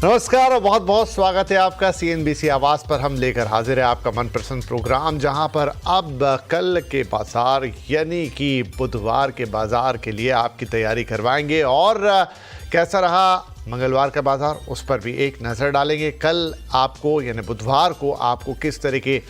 नमस्कार और बहुत बहुत स्वागत है आपका CNBC आवाज पर। हम लेकर हाजिर है आपका मनपसंद प्रोग्राम, जहां पर अब कल के बाजार यानी कि बुधवार के बाजार के लिए आपकी तैयारी करवाएंगे और कैसा रहा मंगलवार का बाजार उस पर भी एक नज़र डालेंगे। कल आपको यानी बुधवार को आपको किस तरह के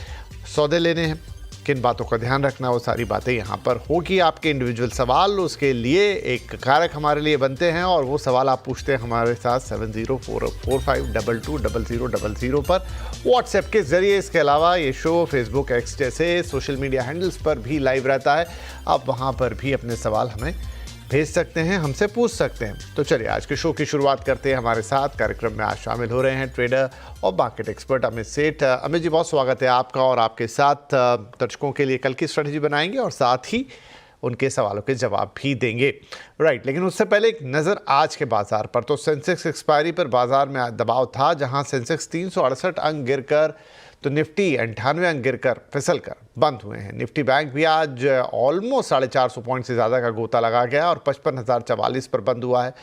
सौदे लेने हैं, किन बातों का ध्यान रखना, वो सारी बातें यहाँ पर होगी। आपके इंडिविजुअल सवाल उसके लिए एक कारक हमारे लिए बनते हैं और वो सवाल आप पूछते हैं हमारे साथ 704045220000 पर व्हाट्सएप के ज़रिए। इसके अलावा ये शो फेसबुक, एक्स जैसे सोशल मीडिया हैंडल्स पर भी लाइव रहता है। आप वहाँ पर भी अपने सवाल हमें भेज सकते हैं, हमसे पूछ सकते हैं। तो चलिए आज के शो की शुरुआत करते हैं। हमारे साथ कार्यक्रम में आज शामिल हो रहे हैं ट्रेडर और मार्केट एक्सपर्ट अमित सेठ। अमित जी, बहुत स्वागत है आपका और आपके साथ दर्शकों के लिए कल की स्ट्रेटजी बनाएंगे और साथ ही उनके सवालों के जवाब भी देंगे। राइट, लेकिन उससे पहले एक नज़र आज के बाजार पर। तो सेंसेक्स एक्सपायरी पर बाजार में दबाव था, जहां सेंसेक्स 368 अंक गिरकर तो निफ्टी 98 अंक गिरकर फिसल कर बंद हुए हैं। निफ्टी बैंक भी आज ऑलमोस्ट 450 पॉइंट से ज़्यादा का गोता लगा गया और 55,044 पर बंद हुआ है।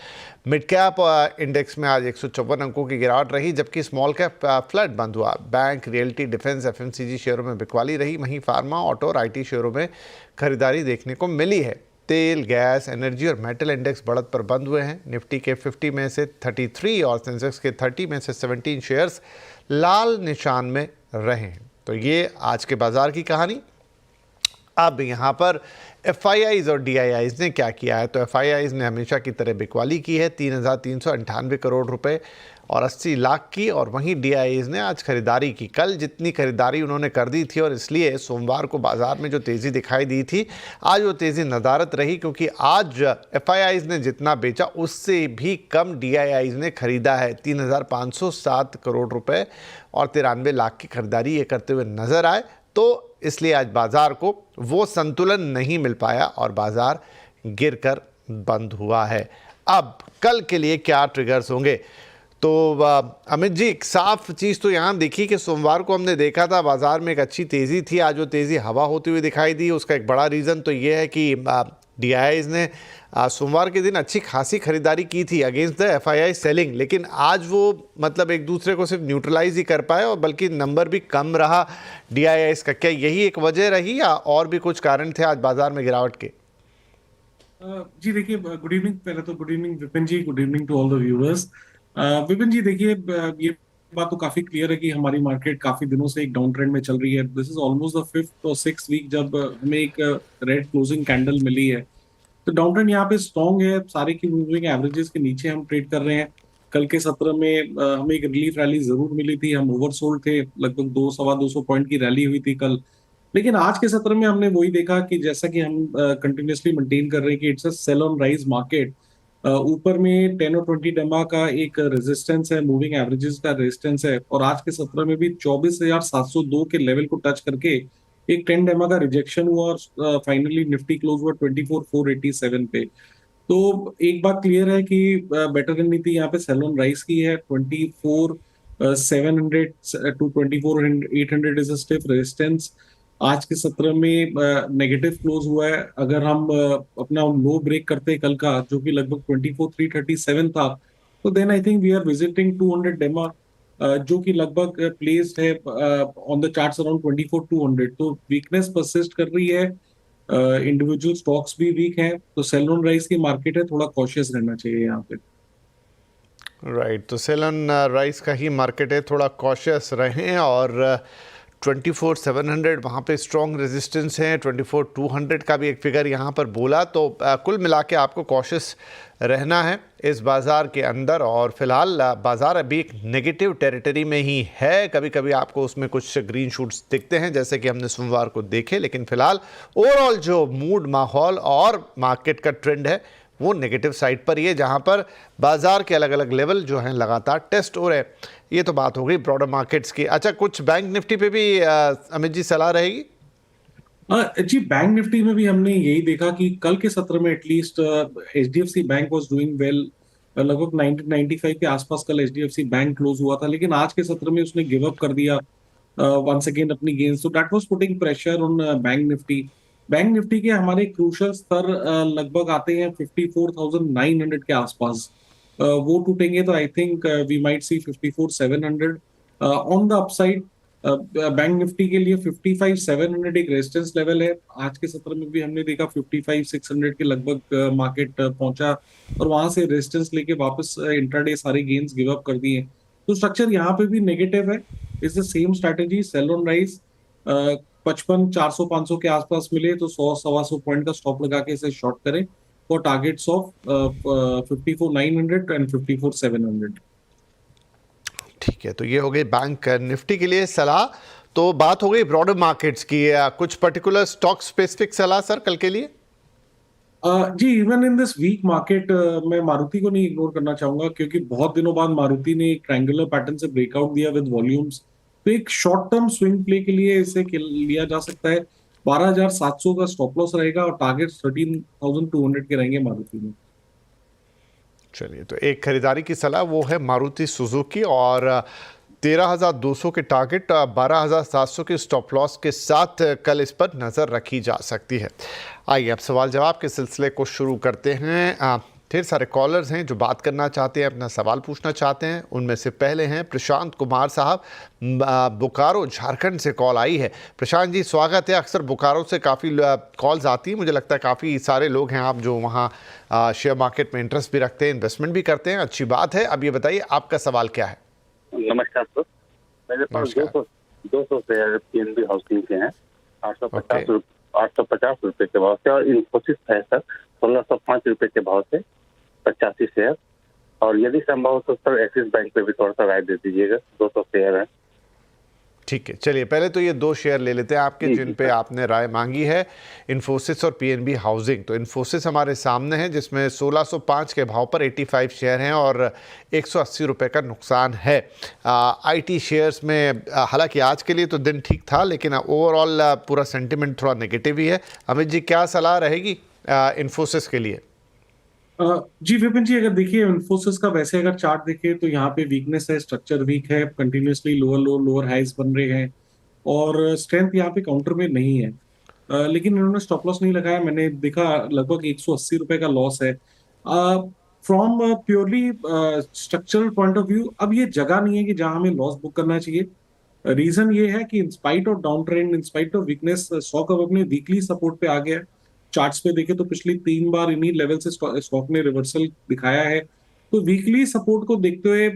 मिड कैप इंडेक्स में आज 154 अंकों की गिरावट रही, जबकि स्मॉल कैप फ्लैट बंद हुआ। बैंक, रियल्टी, डिफेंस, FMCG शेयरों में बिकवाली रही, वहीं फार्मा, ऑटो और IT शेयरों में खरीदारी देखने को मिली है। तेल, गैस, एनर्जी और मेटल इंडेक्स बढ़त पर बंद हुए हैं। निफ्टी के 50 में से 33 और सेंसेक्स के 30 में से 17 शेयर्स लाल निशान में रहे हैं। तो ये आज के बाजार की कहानी। अब यहाँ पर FIIs और DIIs ने क्या किया है? तो FIIs ने हमेशा की तरह बिकवाली की है, 3,398 करोड़ रुपए और 80 लाख की, और वहीं DIIs ने आज खरीदारी की। कल जितनी खरीदारी उन्होंने कर दी थी और इसलिए सोमवार को बाजार में जो तेज़ी दिखाई दी थी, आज वो तेज़ी नदारत रही, क्योंकि आज FIIs ने जितना बेचा उससे भी कम DIIs ने खरीदा है। 3,507 करोड़ रुपए और 93 लाख की खरीदारी ये करते हुए नज़र आए। तो इसलिए आज बाजार को वो संतुलन नहीं मिल पाया और बाजार गिरकर बंद हुआ है। अब कल के लिए क्या ट्रिगर्स होंगे? तो अमित जी, एक साफ चीज़ तो यहाँ देखी कि सोमवार को हमने देखा था बाजार में एक अच्छी तेज़ी थी, आज वो तेज़ी हवा होती हुई दिखाई दी। उसका एक बड़ा रीज़न तो ये है कि DIIs ने सोमवार के दिन अच्छी खासी खरीदारी की थी अगेंस्ट द FII सेलिंग, लेकिन आज वो मतलब एक दूसरे को सिर्फ न्यूट्रलाइज ही कर पाए और बल्कि नंबर भी कम रहा DIIs का। क्या यही एक वजह रही या और भी कुछ कारण थे आज बाजार में गिरावट के? जी देखिए, गुड इवनिंग। पहले तो good evening Vipin ji, good evening to all the viewers. Vipin ji देखिए, ये बात तो काफी क्लियर है कि हमारी मार्केट काफी दिनों से एक डाउन ट्रेंड में चल रही है। This is almost the 5th और 6th वीक जब हमें एक रेड क्लोजिंग कैंडल मिली है। तो डाउन ट्रेंड यहाँ पे स्ट्रॉन्ग है, सारे की मूविंग एवरेजेस के नीचे हम ट्रेड कर रहे हैं। कल के सत्र में हमें एक रिलीफ रैली जरूर मिली थी, हम ओवरसोल्ड थे, लगभग 200-250 पॉइंट की रैली हुई थी कल। लेकिन आज के सत्र में हमने वही देखा कि जैसा कि हम कंटिन्यूसली मेंटेन कर रहे हैं कि it's a sell on rise market. ऊपर में 10 और 20 डेमा का एक रेजिस्टेंस है, मूविंग एवरेजेस का रेजिस्टेंस है, और आज के सत्र में भी 24,702 के लेवल को टच करके एक 10 डेमा का रिजेक्शन हुआ और फाइनली निफ्टी क्लोज हुआ 24,487 पे। तो एक बात क्लियर है कि बेटर रणनीति यहाँ पे सेल ऑन राइज की है। 24,700 to 24,800 is a stiff resistance. आज के सत्र में नेगेटिव क्लोज हुआ है। अगर हम अपना लो ब्रेक करते कल का, जो कि लगभग 24,337 था, तो then I think we are visiting 200 DEMA, जो कि लगभग प्लेस्ड है ऑन द चार्ट्स अराउंड 24,200। तो वीकनेस परसिस्ट कर रही है, इंडिविजुअल स्टॉक्स भी वीक हैं, तो सेल ऑन राइज की मार्केट है, थोड़ा कॉशियस रहना चाहिए यहाँ पे। राइट, तो सेल ऑन राइज का ही मार्केट है, थोड़ा कॉशियस रहें। और 24,700 वहाँ पे स्ट्रॉन्ग रेजिस्टेंस है, 24,200 का भी एक फिगर यहाँ पर बोला। तो कुल मिला के आपको कॉशियस रहना है इस बाज़ार के अंदर। और फिलहाल बाज़ार अभी एक नेगेटिव टेरिटरी में ही है। कभी कभी आपको उसमें कुछ ग्रीन शूट्स दिखते हैं, जैसे कि हमने सोमवार को देखे, लेकिन फिलहाल ओवरऑल जो मूड, माहौल और मार्केट का ट्रेंड है वो नेगेटिव साइड पर ही है, जहां पर बाजार के अलग अलग लेवल जो हैं लगातार टेस्ट हो रहे हैं। ये तो बात हो गई ब्रॉडर मार्केट्स की। अच्छा, कुछ बैंक निफ्टी पे भी अमित जी सलाह रहेगी? जी, बैंक निफ्टी में भी हमने यही देखा कि कल के सत्र में at least HDFC bank was doing well. लगभग 90-95 के आसपास कल HDFC बैंक क्लोज हुआ था, लेकिन आज के सत्र में उसने गिव अप कर दिया वंस अगेन अपनी गेन्स। तो that was putting pressure on bank Nifty. Bank Nifty के हमारे क्रूशल स्तर लगभग आते हैं 54,900 के आसपास। वो टूटेंगे तो I think we might see 54,700 on the upside. Bank Nifty के लिए 55,700 एक रेजिस्टेंस लेवल है। आज के सत्र में भी हमने देखा 55,600 के लगभग मार्केट पहुंचा और वहां से रेजिस्टेंस लेके वापस इंट्राडे सारे गेन्स गिव अप कर दिए। तो स्ट्रक्चर यहाँ पे भी नेगेटिव है। Is the same strategy, sell on rise. 55, 400, 500 के आसपास मिले तो 100, 125 पॉइंट का स्टॉप लगा के इसे शॉर्ट करें फॉर टारगेट्स ऑफ 54,900 एंड 54,700। ठीक है, तो ये हो गई बैंक निफ्टी के लिए सलाह। तो बात हो गई ब्रॉडर मार्केट्स की, कुछ पर्टिकुलर स्टॉक स्पेसिफिक सलाह सर कल के लिए? जी, even in this week market मैं मारुति को नहीं इग्नोर करना चाहूंगा, क्योंकि बहुत दिनों बाद मारुति ने एक ट्रायंगुलर पैटर्न से ब्रेकआउट दिया विद वॉल्यूम्स। तो एक शॉर्ट टर्म स्विंग प्ले के लिए इसे लिया जा सकता है। 12,700 का स्टॉप लॉस रहेगा और टारगेट 13,200 के रहेंगे मारुति में। चलिए, तो एक खरीदारी की सलाह वो है मारुति सुजुकी, और 13,200 के टारगेट, 12,700 के स्टॉप लॉस के साथ कल इस पर नज़र रखी जा सकती है। आइए अब सवाल जवाब के सिलसिले को शुरू करते हैं। ढेर सारे कॉलर्स हैं जो बात करना चाहते हैं, अपना सवाल पूछना चाहते हैं। उनमें से पहले हैं प्रशांत कुमार साहब, बोकारो झारखंड से कॉल आई है। प्रशांत जी स्वागत है। अक्सर बोकारो से काफ़ी कॉल्स आती हैं, मुझे लगता है काफ़ी सारे लोग हैं आप जो वहाँ शेयर मार्केट में इंटरेस्ट भी रखते हैं, इन्वेस्टमेंट भी करते हैं, अच्छी बात है। अब ये बताइए आपका सवाल क्या है? नमस्कार सर, मेरे पास 200 शेयर पीएनबी हाउसिंग के हैं। 850 रुपए के भाव से, और इन्फोसिस है सर 1605 रुपए के भाव से 85 शेयर। और यदि संभव हो तो सर एक्सिस बैंक पे भी थोड़ा सा राय दे दीजिएगा। 200 शेयर है। ठीक है, चलिए पहले तो ये 2 शेयर ले लेते हैं आपके जिन पे आपने राय मांगी है, इन्फोसिस और पीएनबी हाउसिंग। तो इन्फोसिस हमारे सामने है जिसमें 1605 के भाव पर 85 शेयर हैं और 180 रुपये का नुकसान है। आईटी शेयर्स में हालांकि आज के लिए तो दिन ठीक था, लेकिन ओवरऑल पूरा सेंटिमेंट थोड़ा नेगेटिव ही है। अमित जी क्या सलाह रहेगी इन्फोसिस के लिए? जी विपिन जी, अगर देखिए इन्फोसिस का वैसे अगर चार्ट देखें तो यहाँ पे वीकनेस है, स्ट्रक्चर वीक है, continuously lower low lower highs बन रहे हैं और स्ट्रेंथ यहाँ पे काउंटर में नहीं है। लेकिन इन्होंने स्टॉप लॉस नहीं लगाया। मैंने देखा लगभग 180 रुपए का लॉस है। From purely structural point of view अब ये जगह नहीं है कि जहां हमें लॉस बुक करना चाहिए। रीजन ये है कि in spite of down trend, in spite of weakness, stock अब अपने वीकली सपोर्ट पे आ गया है। चार्ट्स पे देखे तो पिछली 3 बार इन्हीं लेवल से स्टॉक ने रिवर्सल दिखाया है। तो वीकली सपोर्ट को देखते हुए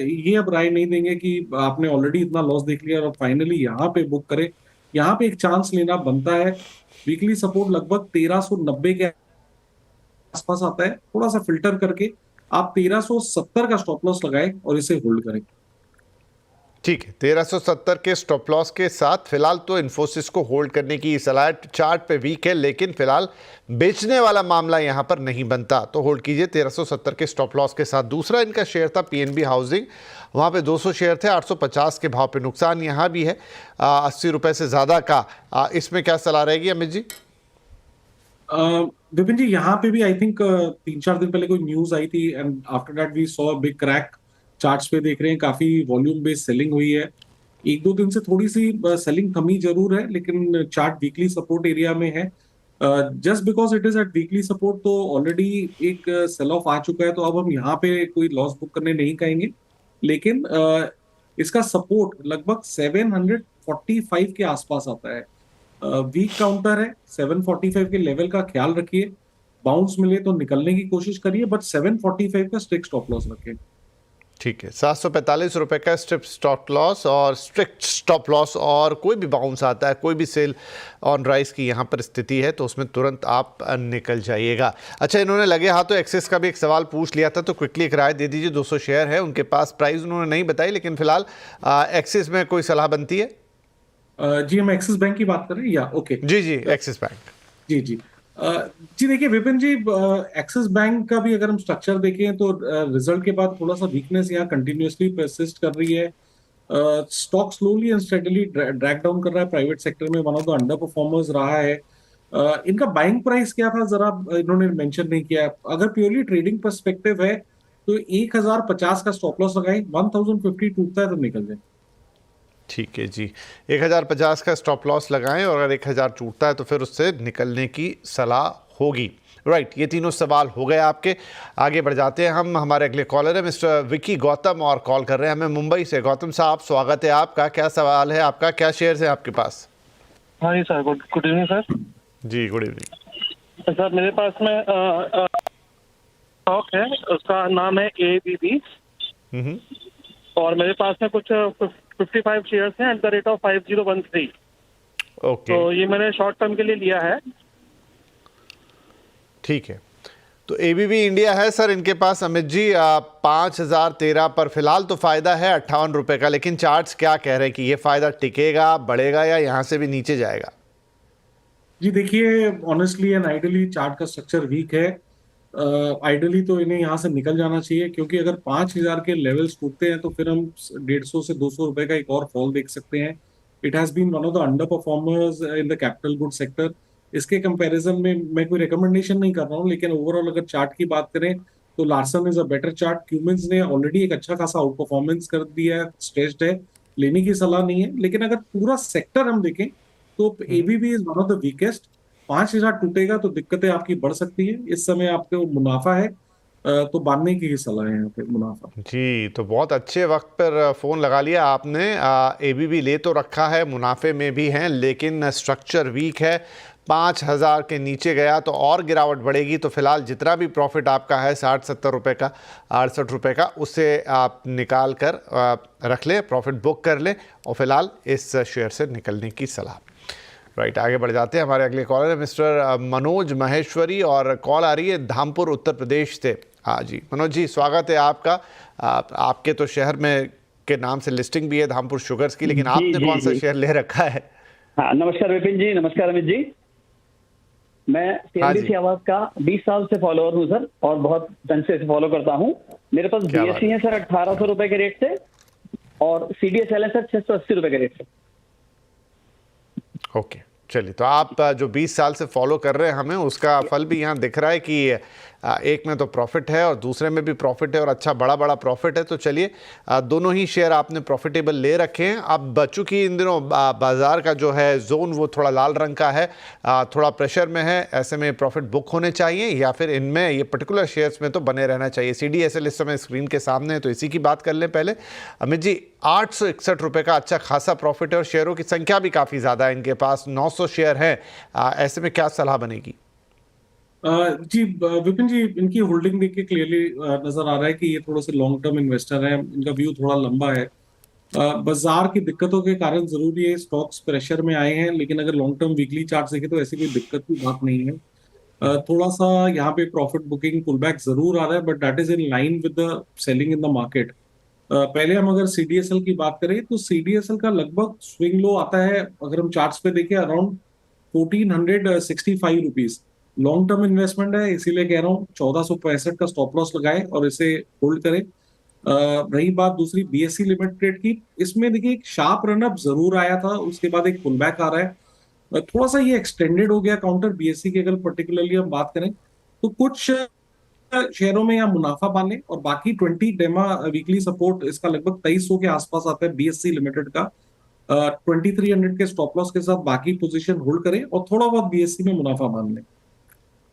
ये अब राय नहीं देंगे कि आपने ऑलरेडी इतना लॉस देख लिया और फाइनली यहाँ पे बुक करें। यहाँ पे एक चांस लेना बनता है। वीकली सपोर्ट लगभग 1390 के आसपास आता है। थोड़ा सा फिल्टर करके आप 1370 का स्टॉप लॉस लगाएं और इसे होल्ड करें। ठीक है, 1370 के स्टॉप लॉस के साथ फिलहाल तो इन्फोसिस को होल्ड करने की सलाह। चार्ट पे वीक है लेकिन फिलहाल बेचने वाला मामला यहां पर नहीं बनता, तो होल्ड कीजिए 1370 के स्टॉप लॉस के साथ। दूसरा इनका शेयर था पीएनबी हाउसिंग, वहां पे 200 शेयर थे, 850 के भाव पे नुकसान यहां भी है 80 रुपए से ज़्यादा का। इसमें क्या सलाह रहेगी अमित जी? विपिन जी, यहाँ पे भी आई थिंक 3-4 दिन पहले कोई न्यूज आई थी and after that we saw big crack. Charts पे देख रहे हैं काफी वॉल्यूम बेस्ड सेलिंग हुई है। 1-2 दिन से थोड़ी सी सेलिंग थमी जरूर है, लेकिन चार्ट वीकली सपोर्ट एरिया में है। Just because it is at weekly support तो ऑलरेडी एक सेल ऑफ आ चुका है, तो अब हम यहाँ पे कोई लॉस बुक करने नहीं कहेंगे। लेकिन इसका सपोर्ट लगभग 745 के आसपास आता है। वीक काउंटर है। 745 के लेवल का ख्याल रखिए। बाउंस मिले तो निकलने की कोशिश करिए, बट 745 का स्ट्रिक्ट स्टॉप लॉस रखें। ठीक है, 745 रुपए का स्ट्रिक्ट स्टॉप लॉस और स्ट्रिक्ट स्टॉप लॉस, और कोई भी बाउंस आता है, कोई भी सेल ऑन राइज की यहाँ पर स्थिति है तो उसमें तुरंत आप निकल जाइएगा। अच्छा, इन्होंने लगे हाथों एक्सिस का भी एक सवाल पूछ लिया था, तो क्विकली एक राय दे दीजिए। 200 शेयर है उनके पास, प्राइस उन्होंने नहीं बताई, लेकिन फिलहाल एक्सिस में कोई सलाह बनती है? जी, हम एक्सिस बैंक की बात कर रहे हैं या? ओके जी एक्सिस बैंक। जी जी जी देखिए विपिन जी, एक्सिस बैंक का भी अगर हम स्ट्रक्चर देखें तो रिजल्ट के बाद थोड़ा सा वीकनेस यहाँ कंटिन्यूअसली परसिस्ट कर रही है। Stock slowly and steadily drag down कर रहा है। प्राइवेट सेक्टर में one of the under performers रहा है। इनका बाइंग प्राइस क्या था जरा इन्होंने मेंशन नहीं किया। अगर प्योरली ट्रेडिंग पर्सपेक्टिव है तो 1050 का स्टॉप लॉस लगाएं। 1050 टूटता है तो निकल जाए। ठीक है जी, 1050 का स्टॉप लॉस लगाएं और अगर 1000 टूटता है तो फिर उससे निकलने की सलाह होगी। राइट, ये तीनों सवाल हो गए आपके। आगे बढ़ जाते हैं हम। हमारे अगले कॉलर है मिस्टर विकी गौतम और कॉल कर रहे हैं हमें मुंबई से। गौतम साहब, स्वागत है आपका। क्या सवाल है आपका, क्या शेयर्स है आपके पास? हाँ जी सर, गुड इवनिंग सर। जी गुड इवनिंग सर मेरे पास में स्टॉक है, उसका नाम है ABB और मेरे पास में कुछ 55 शेयर्स हैं at the rate of 5013। Okay, तो ये मैंने शॉर्ट टर्म के लिए लिया है। ठीक है। तो ABB इंडिया है सर इनके पास अमित जी 5013 पर। फिलहाल तो फायदा है 58 रुपए का, लेकिन चार्ट्स क्या कह रहे हैं कि ये फायदा टिकेगा, बढ़ेगा या यहाँ से भी नीचे जाएगा? जी देखिए, ऑनेस्टली एंड आइडियली चार्ट का स्ट्रक्चर वीक है। आइडियली तो इन्हें यहाँ से निकल जाना चाहिए, क्योंकि अगर 5000 के लेवल्स टूटते हैं तो फिर हम 150 से 200 रुपए का एक और फॉल देख सकते हैं। It has been one of the underperformers in the capital good sector. इसके कंपैरिजन में मैं कोई रिकमेंडेशन नहीं कर रहा हूँ, लेकिन ओवरऑल अगर चार्ट की बात करें तो Larsen is a better chart. Cummins ने ऑलरेडी एक अच्छा खासा आउट परफॉर्मेंस कर दिया है, स्ट्रेच्ड है, लेने की सलाह नहीं है। लेकिन अगर पूरा सेक्टर हम देखें तो ABB is one of the weakest. 5000 टूटेगा तो दिक्कतें आपकी बढ़ सकती है। इस समय आपको मुनाफा है तो बांधने की ही सलाह है यहाँ पे मुनाफा। जी, तो बहुत अच्छे वक्त पर फ़ोन लगा लिया आपने। ABB ले तो रखा है, मुनाफे में भी हैं, लेकिन स्ट्रक्चर वीक है। 5000 के नीचे गया तो और गिरावट बढ़ेगी। तो फिलहाल जितना भी प्रॉफिट आपका है 60-70 रुपये का, 68 रुपये का, उसे आप निकाल कर रख लें, प्रॉफिट बुक कर लें और फिलहाल इस शेयर से निकलने की सलाह। राइट, आगे बढ़ जाते हैं। हमारे अगले कॉलर है मिस्टर मनोज महेश्वरी और कॉल आ रही है धामपुर उत्तर प्रदेश से। हाँ जी मनोज जी, स्वागत है आपका। आपके तो शहर में के नाम से लिस्टिंग भी है धामपुर शुगर्स की, लेकिन आपने कौन सा शेयर ले रखा है? हाँ, नमस्कार विपिन जी, नमस्कार अमित जी। मैं CNBC आवाज का 20 साल से फॉलोअर हूँ सर, और बहुत ढंग से फॉलो करता हूँ। मेरे पास BSE है सर 1800 रुपए के रेट से, और CDSL है सर 680 रुपए के रेट से। ओके, चलिए, तो आप जो 20 साल से फॉलो कर रहे हैं हमें, उसका फल भी यहाँ दिख रहा है कि एक में तो प्रॉफिट है और दूसरे में भी प्रॉफिट है, और अच्छा बड़ा प्रॉफिट है। तो चलिए, दोनों ही शेयर आपने प्रॉफिटेबल ले रखे हैं। अब चूंकि इन दिनों बाजार का जो है जोन वो थोड़ा लाल रंग का है, थोड़ा प्रेशर में है, ऐसे में प्रॉफिट बुक होने चाहिए या फिर इनमें ये पर्टिकुलर शेयर्स में तो बने रहना चाहिए। CDSL इस समय स्क्रीन के सामने है, तो इसी की बात कर लें पहले। अमित जी, 861 रुपये का अच्छा खासा प्रॉफिट है और शेयरों की संख्या भी काफ़ी ज़्यादा है इनके पास, 900 शेयर हैं। ऐसे में क्या सलाह बनेगी? जी विपिन जी, इनकी होल्डिंग देख के क्लियरली नजर आ रहा है कि ये थोड़े से लॉन्ग टर्म इन्वेस्टर हैं। इनका व्यू थोड़ा लंबा है। बाजार की दिक्कतों के कारण जरूर ये स्टॉक्स प्रेशर में आए हैं, लेकिन अगर लॉन्ग टर्म वीकली चार्ट देखें तो ऐसी कोई दिक्कत की बात नहीं है। थोड़ा सा यहाँ पे प्रॉफिट बुकिंग पुलबैक जरूर आ रहा है, but that is in line with the selling in the market. पहले हम अगर CDSL की बात करें तो CDSL का लगभग स्विंग लो आता है, अगर हम चार्ट्स पे देखें, around 1465 rupees. Long term investment है, इसीलिए कह रहा हूँ 1465 का स्टॉप लॉस लगाए और इसे होल्ड करें। रही बात दूसरी BSE लिमिटेड की, इसमें देखिए एक शार्प रनअप जरूर आया था, उसके बाद एक पुलबैक आ रहा है। थोड़ा सा ये एक्सटेंडेड हो गया काउंटर BSE की, अगर पर्टिकुलरली हम बात करें तो कुछ शेयरों में या मुनाफा पाने, और बाकी 20 डेमा वीकली सपोर्ट इसका लगभग 2300 के आसपास आता है BSE लिमिटेड का। 2300 के स्टॉप लॉस के साथ बाकी पोजीशन होल्ड करें और थोड़ा बहुत BSE में मुनाफा मान लें।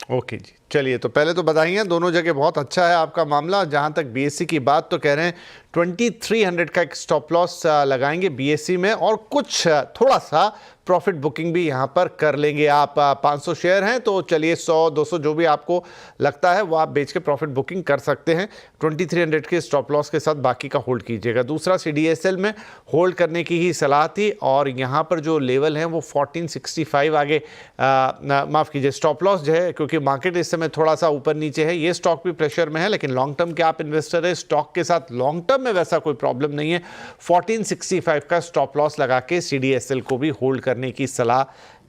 ओके जी, चलिए, तो पहले तो बताइए, दोनों जगह बहुत अच्छा है आपका मामला। जहां तक BSE की बात तो कह रहे हैं 2300 का एक स्टॉप लॉस लगाएंगे BSE में, और कुछ थोड़ा सा प्रॉफिट बुकिंग भी यहां पर कर लेंगे आप। 500 शेयर हैं तो चलिए 100-200 जो भी आपको लगता है वो आप बेच के प्रॉफिट बुकिंग कर सकते हैं। 2300 के स्टॉप लॉस के साथ बाकी का होल्ड कीजिएगा। दूसरा, CDSL में होल्ड करने की ही सलाह थी, और यहाँ पर जो लेवल है वो 1465 आगे माफ़ कीजिए, स्टॉप लॉस जो है, क्योंकि मार्केट इस समय थोड़ा सा ऊपर नीचे है, ये स्टॉक भी प्रेशर में है, लेकिन लॉन्ग टर्म के आप इन्वेस्टर है, स्टॉक के साथ लॉन्ग टर्म में वैसा कोई प्रॉब्लम नहीं है। 1465 का स्टॉप लॉस लगा के CDSL को भी होल्ड करने की सलाह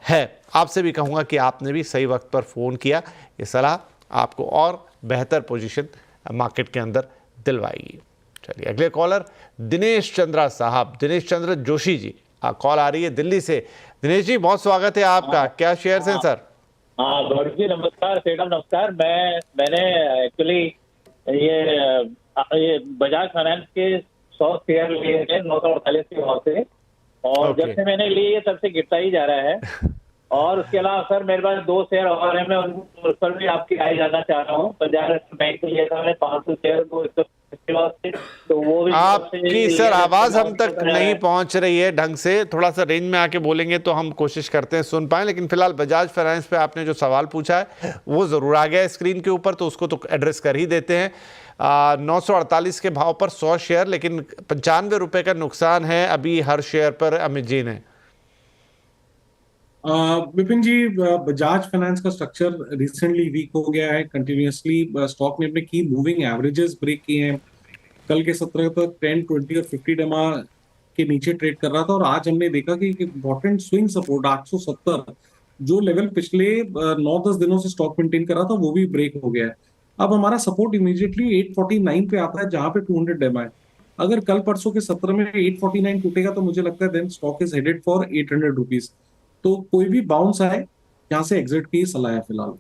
है। आपसे भी कहूंगा कि आपने भी सही वक्त पर फोन किया, ये सलाह आपको और बेहतर पोजीशन मार्केट के अंदर दिलवाएगी। चलिए, अगले कॉलर दिनेश चंद्रा साहब, दिनेश चंद्र जोशी जी, कॉल आ रही है दिल्ली से। दिनेश जी, बहुत स्वागत है आपका। क्या शेयर्स हैं सर? हाँ गौरव जी नमस्कार, सेठम नमस्कार। मैंने एक्चुअली ये बजाज फाइनेंस के 100 शेयर लिए थे 948 के भाव से, और जब से मैंने लिए तब से गिरता ही जा रहा है। और उसके अलावा सर मेरे पास 2 शेयर और हैं, मैं उस पर भी आपकी राय जानना चाह रहा हूँ। पंजाब नेशनल बैंक में लिया था मैंने 500 शेयर को 150 लॉस से, तो वो भी आपकी सर आवाज हम तक नहीं पहुंच रही है ढंग से, थोड़ा सा रेंज में आके बोलेंगे तो हम कोशिश करते हैं सुन पाएं। लेकिन फिलहाल बजाज फाइनेंस पे आपने जो सवाल पूछा है वो जरूर आ गया है स्क्रीन के ऊपर, तो उसको तो एड्रेस कर ही देते हैं। 948 के भाव पर 100 शेयर, लेकिन 95 रुपए का नुकसान है अभी हर शेयर पर अमित जी ने। विपिन जी, बजाज फाइनेंस का स्ट्रक्चर रिसेंटली वीक हो गया है कंटिन्यूअसली। स्टॉक ने अपने की मूविंग एवरेजेस ब्रेक किए हैं। कल के सत्र तक 10, 20 और 50 डेमा के नीचे ट्रेड कर रहा था, और आज हमने देखा कि इम्पोर्टेंट स्विंग सपोर्ट 870 जो लेवल पिछले 9-10 दिनों से स्टॉक मेंटेन कर रहा था, वो भी ब्रेक हो गया है। अब हमारा सपोर्ट इमीडिएटली 849 पे आता है, जहां पे 200 डेमा है। अगर कल परसों के सत्र में 849 टूटेगा तो मुझे लगता है then stock is headed for 800 rupees. तो कोई भी बाउंस आए यहाँ से एग्जिट की सलाह है फिलहाल।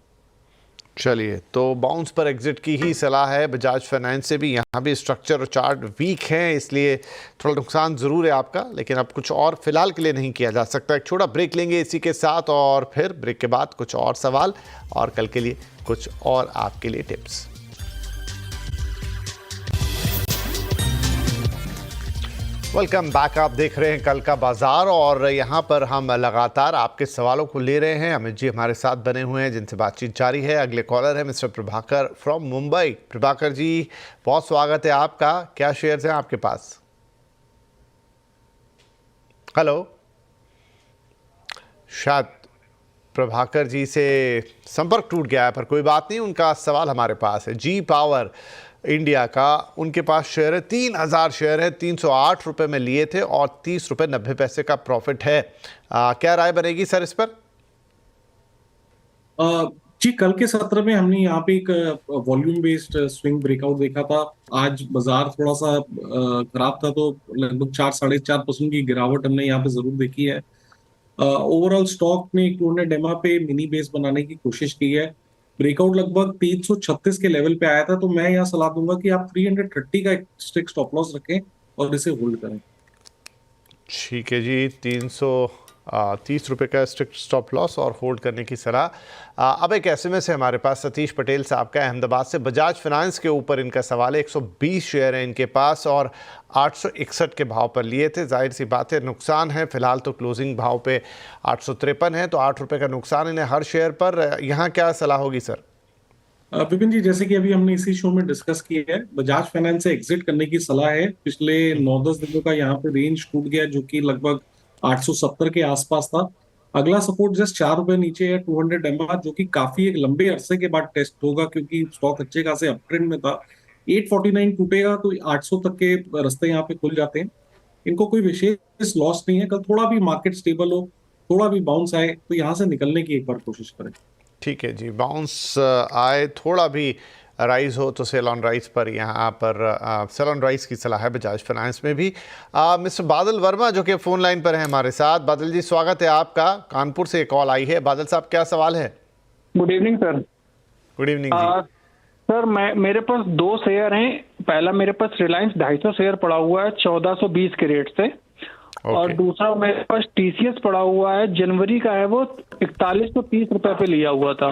चलिए, तो बाउंस पर एग्जिट की ही सलाह है बजाज फाइनेंस से भी। यहाँ भी स्ट्रक्चर और चार्ट वीक हैं, इसलिए थोड़ा नुकसान ज़रूर है आपका, लेकिन अब कुछ और फिलहाल के लिए नहीं किया जा सकता। एक छोटा ब्रेक लेंगे इसी के साथ, और फिर ब्रेक के बाद कुछ और सवाल और कल के लिए कुछ और आपके लिए टिप्स। Welcome back. आप देख रहे हैं कल का बाजार, और यहाँ पर हम लगातार आपके सवालों को ले रहे हैं। अमित जी हमारे साथ बने हुए हैं जिनसे बातचीत जारी है। अगले कॉलर है मिस्टर प्रभाकर फ्रॉम मुंबई। प्रभाकर जी, बहुत स्वागत है आपका। क्या शेयर्स हैं आपके पास? हेलो, शायद प्रभाकर जी से संपर्क टूट गया है, पर कोई बात नहीं, उनका सवाल हमारे पास है। जी पावर इंडिया का उनके पास शेयर है, 3000 शेयर है, 308 रुपये में लिए थे और 30 रुपये 90 पैसे का प्रॉफिट है। क्या राय बनेगी सर इस पर? जी, कल के सत्र में हमने यहाँ पे एक वॉल्यूम बेस्ड स्विंग ब्रेकआउट देखा था। आज बाजार थोड़ा सा खराब था, तो लगभग 4-4.5% की गिरावट हमने यहाँ पे जरूर देखी है। ओवरऑल स्टॉक ने 200 डेमा पे मिनी बेस बनाने की कोशिश की है। ब्रेकआउट लगभग 336 के लेवल पे आया था, तो मैं यहाँ सलाह दूंगा कि आप 330 का एक स्ट्रिक्ट स्टॉप लॉस रखें और इसे होल्ड करें। ठीक है जी, 330 रुपये का स्ट्रिक्ट स्टॉप लॉस और होल्ड करने की सलाह। अब एक एसएमएस है हमारे पास सतीश पटेल साहब का अहमदाबाद से। बजाज फाइनेंस के ऊपर इनका सवाल है। 120 शेयर है इनके पास और 861 के भाव पर लिए थे। जाहिर सी बात है नुकसान है, फिलहाल तो क्लोजिंग भाव पे 853 है, तो 8 रुपये का नुकसान इन्हें हर शेयर पर। यहाँ क्या सलाह होगी सर? विपिन जी, जैसे कि अभी हमने इसी शो में डिस्कस की है, बजाज फाइनेंस से एग्जिट करने की सलाह है। पिछले 9-10 दिनों का यहाँ पे रेंज टूट गया, जो कि लगभग 870 के आसपास था। अगला सपोर्ट जस्ट 4 रुपए नीचे है, 200 डेमा, जो कि काफी एक लंबे अरसे के बाद टेस्ट होगा, क्योंकि स्टॉक अच्छे खासे अपट्रेंड में था। 849 टूटेगा तो 800 तक के रास्ते यहाँ पे खुल जाते हैं। इनको कोई विशेष लॉस नहीं है। कल थोड़ा भी मार्केट स्टेबल हो, थोड़ा भी बाउंस आए, तो यहाँ से निकलने की एक बार कोशिश करें। ठीक है जी, बाउंस आए, थोड़ा भी राइज हो तो सेल ऑन राइज पर, यहाँ पर सेल ऑन राइज की सलाह है बजाज फाइनेंस में भी। मिस्टर बादल वर्मा जो कि फ़ोन लाइन पर हैं हमारे साथ। बादल जी, स्वागत है आपका। कानपुर से कॉल आई है। बादल साहब, क्या सवाल है? Good evening sir. Good evening जी। सर, मेरे पास 2 शेयर हैं। पहला मेरे पास रिलायंस 250 शेयर पड़ा हुआ है 1420 के रेट से। और दूसरा मेरे पास टीसीएस पड़ा हुआ है, जनवरी का है, वो 4130 रुपए पे लिया हुआ था।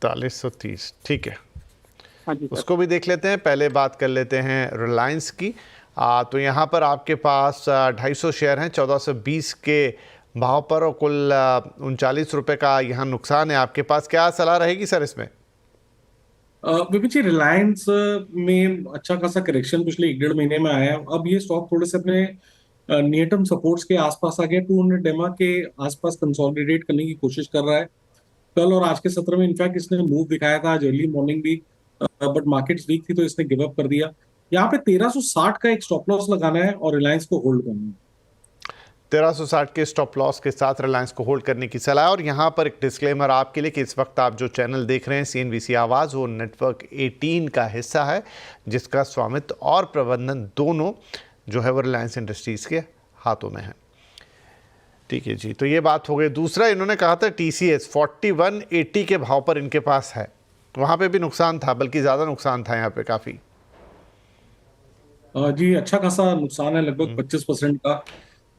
4130, ठीक है। हाँ जी, उसको भी देख लेते हैं। पहले बात कर लेते हैं रिलायंस की। तो यहाँ पर आपके पास 250 शेयर हैं 1420 के भाव पर, और कुल 39 रुपये का यहाँ नुकसान है आपके पास। क्या सलाह रहेगी सर इसमें? विपिन जी, रिलायंस में अच्छा खासा करेक्शन पिछले 1-1.5 महीने में आया है। अब ये स्टॉक थोड़े से अपने नियर टर्म सपोर्ट्स के आसपास आ गया। 200 डेमा के आसपास कंसोलिडेट करने की कोशिश कर रहा है। कल और आज के सत्र में इनफैक्ट इसने मूव दिखाया था, आज अर्ली मॉर्निंग भी, बट मार्केट्स वीक थी तो इसने गिव अप कर दिया। यहाँ पे 1360 का एक स्टॉप लॉस लगाना है और रिलायंस को होल्ड करना है। 1360 के स्टॉप लॉस के साथ रिलायंस को होल्ड करने की सलाह। और यहाँ पर एक डिस्क्लेमर आपके लिए कि इस वक्त आप जो चैनल देख रहे हैं CNBC आवाज़, वो नेटवर्क 18 का हिस्सा है, जिसका स्वामित्व और प्रबंधन दोनों जो है वो रिलायंस इंडस्ट्रीज़ के हाथों में है। ठीक है जी, तो ये बात हो गई। दूसरा, इन्होंने कहा था TCS 4180 के भाव पर इनके पास है। वहाँ पे भी नुकसान था, बल्कि ज़्यादा नुकसान था यहाँ पे काफ़ी। जी, अच्छा खासा नुकसान है, लगभग 25% का।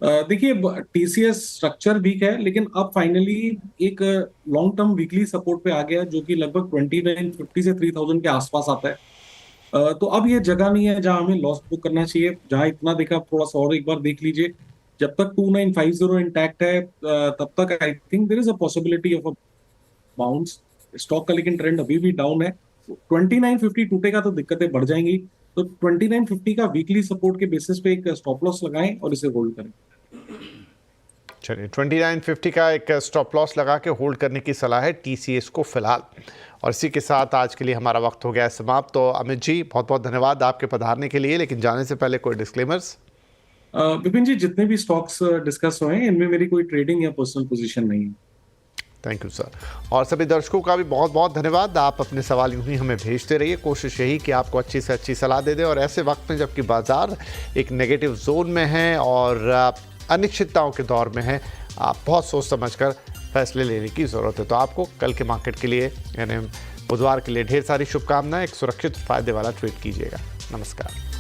देखिए टीसीएस स्ट्रक्चर वीक है, लेकिन अब फाइनली एक लॉन्ग टर्म वीकली सपोर्ट पे आ गया जो कि लगभग 2950 से 3000 के आसपास आता है। तो अब ये जगह नहीं है जहां हमें लॉस बुक करना चाहिए। जहां इतना देखा थोड़ा सा और एक बार देख लीजिए। जब तक 2950 इंटैक्ट है तब तक I think there is a possibility of a bounce stock का, लेकिन ट्रेंड अभी भी डाउन है। 2950 टूटेगा तो दिक्कतें बढ़ जाएंगी। तो 2950 का वीकली सपोर्ट के बेसिस पे एक स्टॉप लॉस लगाएं और इसे होल्ड करें। चलिए 2950 का एक स्टॉप लॉस लगा के होल्ड करने की सलाह है टीसीएस को फिलहाल। और इसी के साथ आज के लिए हमारा वक्त हो गया है समाप्त। तो अमित जी बहुत बहुत धन्यवाद आपके पधारने के लिए, लेकिन जाने से पहले कोई डिस्क्लेमर्स? विपिन जी, जितने भी स्टॉक्स डिस्कस हुए हैं इनमें मेरी कोई ट्रेडिंग या पर्सनल पोजीशन नहीं है। Thank you sir. और सभी दर्शकों का भी बहुत बहुत धन्यवाद। आप अपने सवाल यूं ही हमें भेजते रहिए। कोशिश यही कि आपको अच्छी से अच्छी सलाह दे दें, और ऐसे वक्त में जबकि बाजार एक नेगेटिव जोन में है और अनिश्चितताओं के दौर में है, आप बहुत सोच समझकर फैसले लेने की ज़रूरत है। तो आपको कल के मार्केट के लिए यानी बुधवार के लिए ढेर सारी शुभकामनाएं। एक सुरक्षित फायदे वाला ट्रेड कीजिएगा। नमस्कार।